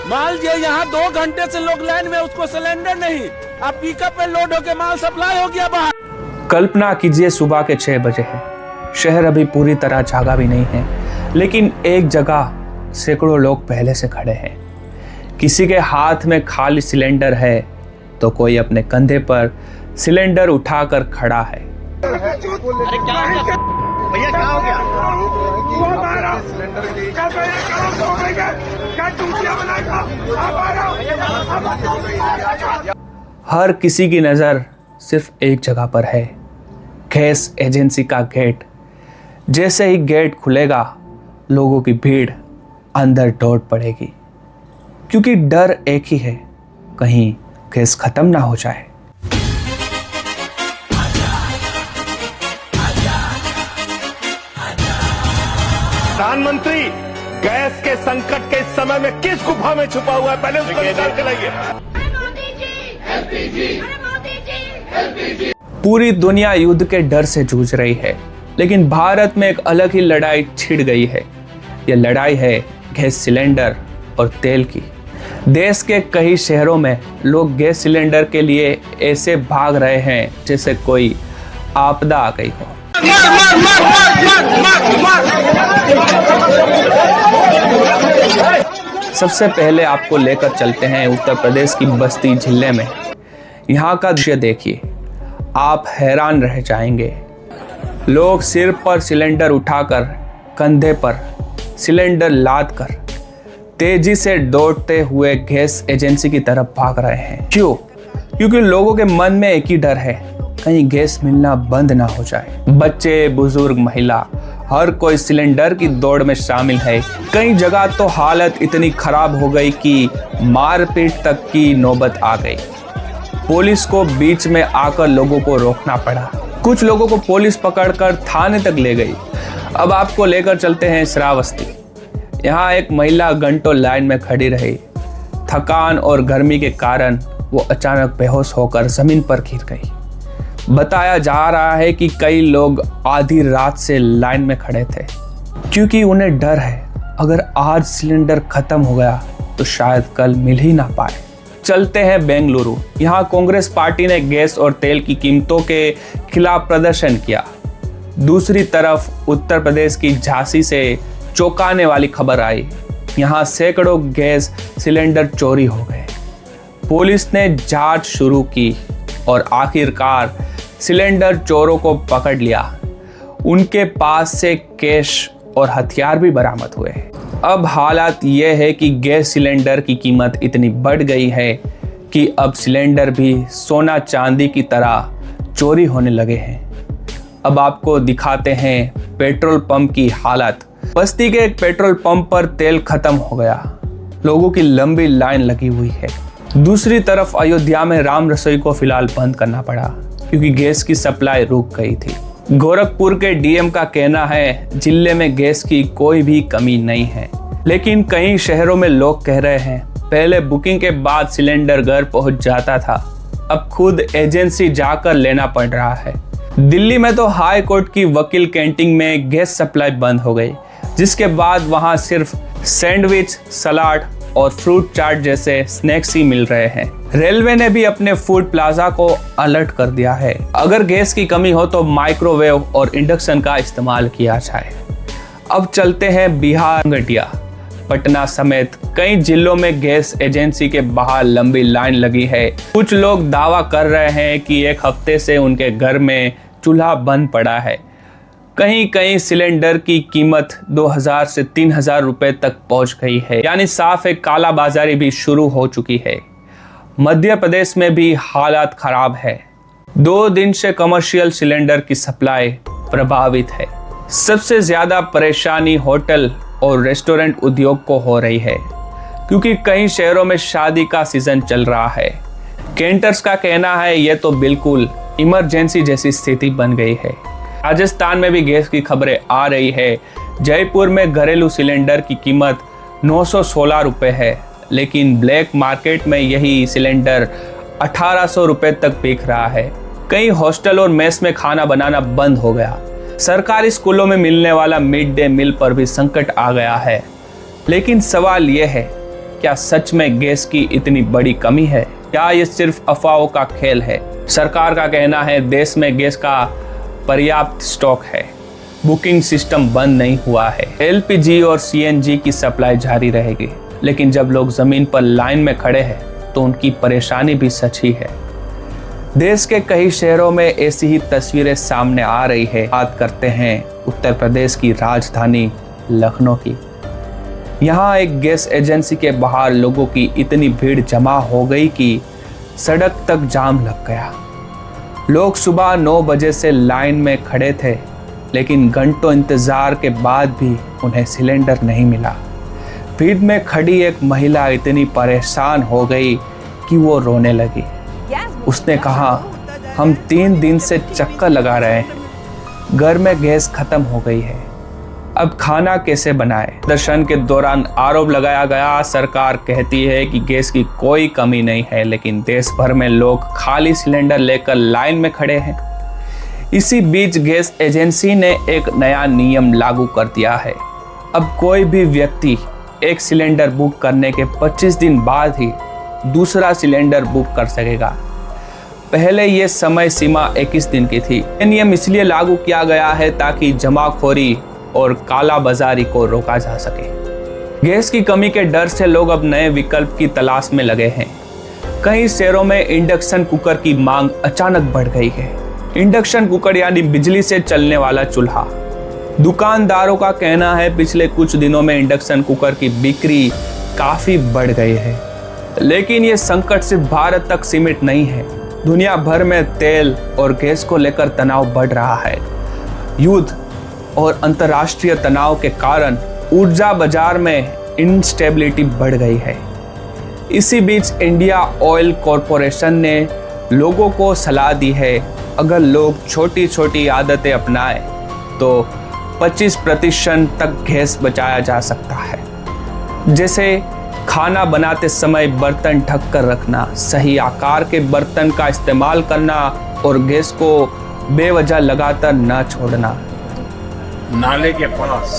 माल ये यहाँ 2 घंटे से लोग लाइन में, उसको सिलेंडर नहीं, अब पिकअप पे लोड होके माल सप्लाई हो गया बाहर। कल्पना कीजिए सुबह के 6 बजे है, शहर अभी पूरी तरह जागा भी नहीं है, लेकिन एक जगह सैकड़ों लोग पहले से खड़े हैं। किसी के हाथ में खाली सिलेंडर है तो कोई अपने कंधे पर सिलेंडर उठाकर खड़ा है। अरे क्या हो गया भैया, क्या हो गया? हर किसी की नजर सिर्फ एक जगह पर है, गैस एजेंसी का गेट। जैसे ही गेट खुलेगा लोगों की भीड़ अंदर दौड़ पड़ेगी, क्योंकि डर एक ही है, कहीं गैस खत्म ना हो जाए। प्रधानमंत्री गैस के संकट के इस समय में किस गुफा में छुपा हुआ है, पहले उसको निकाल के लाइए। पूरी दुनिया युद्ध के डर से जूझ रही है, लेकिन भारत में एक अलग ही लड़ाई छिड़ गई है। यह लड़ाई है गैस सिलेंडर और तेल की। देश के कई शहरों में लोग गैस सिलेंडर के लिए ऐसे भाग रहे हैं जैसे कोई आपदा आ गई हो। सबसे पहले आपको लेकर चलते हैं उत्तर प्रदेश की बस्ती जिले में। यहाँ का दृश्य देखिए, आप हैरान रह जाएंगे। लोग सिर पर सिलेंडर उठाकर, कंधे पर सिलेंडर लाद कर तेजी से दौड़ते हुए गैस एजेंसी की तरफ भाग रहे हैं। क्यों? क्योंकि लोगों के मन में एक ही डर है, कहीं गैस मिलना बंद ना हो जाए। बच्चे, बुजुर्ग, महिला, हर कोई सिलेंडर की दौड़ में शामिल है। कई जगह तो हालत इतनी खराब हो गई कि मारपीट तक की नौबत आ गई। पुलिस को बीच में आकर लोगों को रोकना पड़ा। कुछ लोगों को पुलिस पकड़कर थाने तक ले गई। अब आपको लेकर चलते हैं श्रावस्ती। यहाँ एक महिला घंटों लाइन में खड़ी रही। थकान और गर्मी के कारण वो अचानक बेहोश होकर जमीन पर गिर गई। बताया जा रहा है कि कई लोग आधी रात से लाइन में खड़े थे, क्योंकि उन्हें डर है अगर आज सिलेंडर खत्म हो गया तो शायद कल मिल ही ना पाए। चलते हैं बेंगलुरु। यहाँ कांग्रेस पार्टी ने गैस और तेल की कीमतों के खिलाफ प्रदर्शन किया। दूसरी तरफ उत्तर प्रदेश की झांसी से चौंकाने वाली खबर आई। यहाँ सैकड़ों गैस सिलेंडर चोरी हो गए। पुलिस ने जांच शुरू की और आखिरकार सिलेंडर चोरों को पकड़ लिया। उनके पास से कैश और हथियार भी बरामद हुए। अब हालात ये है कि गैस सिलेंडर की कीमत इतनी बढ़ गई है कि अब सिलेंडर भी सोना चांदी की तरह चोरी होने लगे हैं। अब आपको दिखाते हैं पेट्रोल पंप की हालत। बस्ती के एक पेट्रोल पंप पर तेल खत्म हो गया। लोगों की लंबी लाइन लगी हुई है। दूसरी तरफ अयोध्या में राम रसोई को फिलहाल बंद करना पड़ा, क्योंकि गैस की सप्लाई रुक गई थी। गोरखपुर के डीएम का कहना है जिले में गैस की कोई भी कमी नहीं है, लेकिन कई शहरों में लोग कह रहे हैं पहले बुकिंग के बाद सिलेंडर घर पहुंच जाता था, अब खुद एजेंसी जाकर लेना पड़ रहा है। दिल्ली में तो हाई कोर्ट की वकील कैंटीन में गैस सप्लाई बंद हो गई, जिसके बाद वहां सिर्फ सैंडविच, सलाद और फ्रूट चाट जैसे स्नैक्स ही मिल रहे हैं। रेलवे ने भी अपने फूड प्लाजा को अलर्ट कर दिया है। अगर गैस की कमी हो तो माइक्रोवेव और इंडक्शन का इस्तेमाल किया जाए। अब चलते हैं बिहार। घटिया, पटना समेत कई जिलों में गैस एजेंसी के बाहर लंबी लाइन लगी है। कुछ लोग दावा कर रहे हैं कि एक हफ्ते से उनके घर में चूल्हा बंद पड़ा है। कहीं कहीं सिलेंडर की कीमत 2000 से 3000 रुपए तक पहुंच गई है, यानी साफ एक कालाबाजारी भी शुरू हो चुकी है। मध्य प्रदेश में भी हालात खराब है। 2 दिन से कमर्शियल सिलेंडर की सप्लाई प्रभावित है। सबसे ज्यादा परेशानी होटल और रेस्टोरेंट उद्योग को हो रही है, क्योंकि कई शहरों में शादी का सीजन चल रहा है। कैंटर्स का कहना है यह तो बिल्कुल इमरजेंसी जैसी स्थिति बन गई है। राजस्थान में भी गैस की खबरें आ रही है। जयपुर में घरेलू सिलेंडर की कीमत 916 रुपए है, लेकिन ब्लैक मार्केट में यही सिलेंडर 1800 रुपए तक बिक रहा है। कई हॉस्टल और मेस में खाना बनाना बंद हो गया। सरकारी स्कूलों में मिलने वाला मिड डे मील पर भी संकट आ गया है। लेकिन सवाल यह है क्या सच में गैस की इतनी बड़ी कमी है? क्या ये सिर्फ अफवाहों का खेल है? सरकार का कहना है देश में गैस का पर्याप्त स्टॉक है, बुकिंग सिस्टम बंद नहीं हुआ है, एलपीजी और सीएनजी की सप्लाई जारी रहेगी। लेकिन जब लोग जमीन पर लाइन में खड़े हैं तो उनकी परेशानी भी सच ही है। देश के कई शहरों में ऐसी ही तस्वीरें सामने आ रही है। बात करते हैं उत्तर प्रदेश की राजधानी लखनऊ की। यहाँ एक गैस एजेंसी के बाहर लोगों की इतनी भीड़ जमा हो गई कि सड़क तक जाम लग गया। लोग सुबह 9 बजे से लाइन में खड़े थे, लेकिन घंटों इंतजार के बाद भी उन्हें सिलेंडर नहीं मिला। भीड़ में खड़ी एक महिला इतनी परेशान हो गई कि वो रोने लगी। उसने कहा, हम 3 दिन से चक्कर लगा रहे हैं, घर में गैस खत्म हो गई है, अब खाना कैसे बनाए? प्रदर्शन के दौरान आरोप लगाया गया, सरकार कहती है कि गैस की कोई कमी नहीं है, लेकिन देश भर में लोग खाली सिलेंडर लेकर लाइन में खड़े हैं। इसी बीच गैस एजेंसी ने एक नया नियम लागू कर दिया है। अब कोई भी व्यक्ति एक सिलेंडर बुक करने के 25 दिन बाद ही दूसरा सिलेंडर बुक कर सकेगा। पहले ये समय सीमा 21 दिन की थी। ये नियम इसलिए लागू किया गया है ताकि जमाखोरी और काला बाजारी को रोका जा सके। गैस की कमी के डर से लोग अब नए विकल्प की तलाश में लगे हैं। कई शहरों में इंडक्शन कुकर की मांग अचानक बढ़ गई है। इंडक्शन कुकर यानी बिजली से चलने वाला चूल्हा। दुकानदारों का कहना है पिछले कुछ दिनों में इंडक्शन कुकर की बिक्री काफी बढ़ गई है। लेकिन ये संकट सिर्फ भारत तक सीमित नहीं है। दुनिया भर में तेल और गैस को लेकर तनाव बढ़ रहा है। युद्ध और अंतर्राष्ट्रीय तनाव के कारण ऊर्जा बाजार में इनस्टेबिलिटी बढ़ गई है। इसी बीच इंडिया ऑयल कॉरपोरेशन ने लोगों को सलाह दी है, अगर लोग छोटी छोटी आदतें अपनाएं तो 25% तक गैस बचाया जा सकता है। जैसे खाना बनाते समय बर्तन ढक कर रखना, सही आकार के बर्तन का इस्तेमाल करना और गैस को बेवजह लगातार न छोड़ना। नाले के पास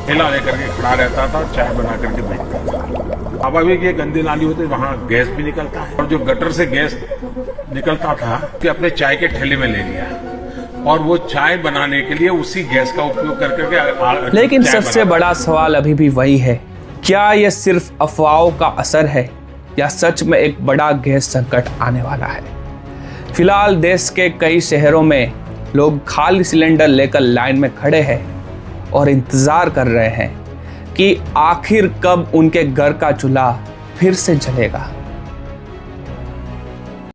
ठेला लेकर के खड़ा रहता था, चाय बना करके बेचता था। अब अभी ये गंदी नाली होती है, वहाँ गैस भी निकलता है और जो गटर से गैस निकलता था कि अपने चाय के ठेले में ले लिया और वो चाय बनाने के लिए उसी गैस का उपयोग कर करके। लेकिन सबसे बड़ा सवाल अभी भी वही है, क्या यह सिर्फ अफवाहों का असर है या सच में एक बड़ा गैस संकट आने वाला है? फिलहाल देश के कई शहरों में लोग खाली सिलेंडर लेकर लाइन में खड़े हैं और इंतजार कर रहे हैं कि आखिर कब उनके घर का चूल्हा फिर से जलेगा।